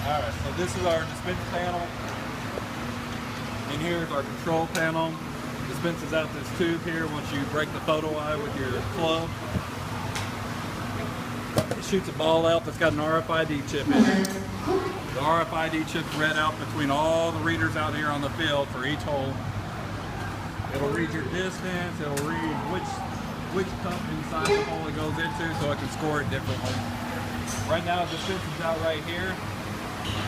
Alright, so this is our dispense panel. In here is our control panel. Dispenses out this tube here once you break the photo eye with your club. It shoots a ball out that's got an RFID chip in it. The RFID chip's read out between all the readers out here on the field for each hole. It'll read your distance, it'll read which cup inside the hole it goes into so it can score it differently. Right now the dispense is out right here.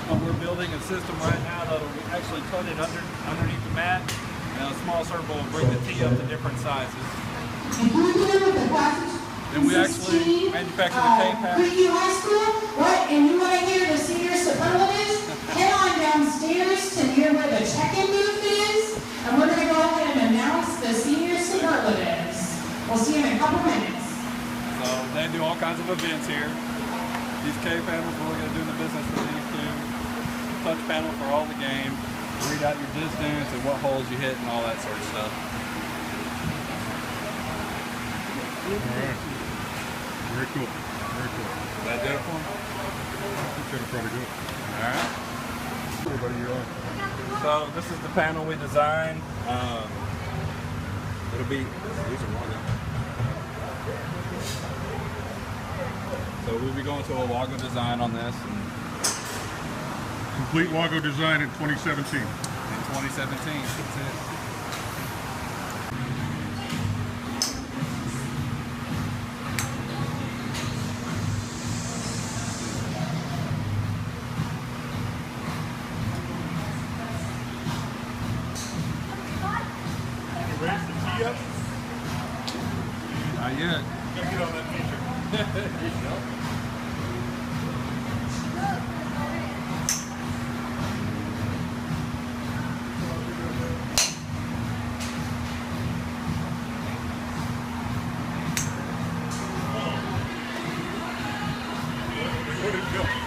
But we're building a system right now that'll actually put it underneath the mat, and a small circle will bring the tee up to different sizes. Then we actually manufacture the K-pack. Preview High School, what? And you want to hear the senior superlatives? Head on downstairs to near where the check-in booth is, and we're going to go ahead and announce the senior superlatives. We'll see you in a couple minutes. So they do all kinds of events here. These K-panels, we're going to do in the business with these two. Touch panel for all the game. Read out your distance and what holes you hit and all that sort of stuff. Alright. Very cool. Very cool. Is that it for them? That's pretty good. Alright. Everybody, you're on. So this is the panel we designed. It'll be, these are WAGO. So we'll be going to a WAGO design on this. Complete WAGO design in 2017. In 2017, that's it. You raise the tee up? Not yet. You gotta get on that feature. Where did it go?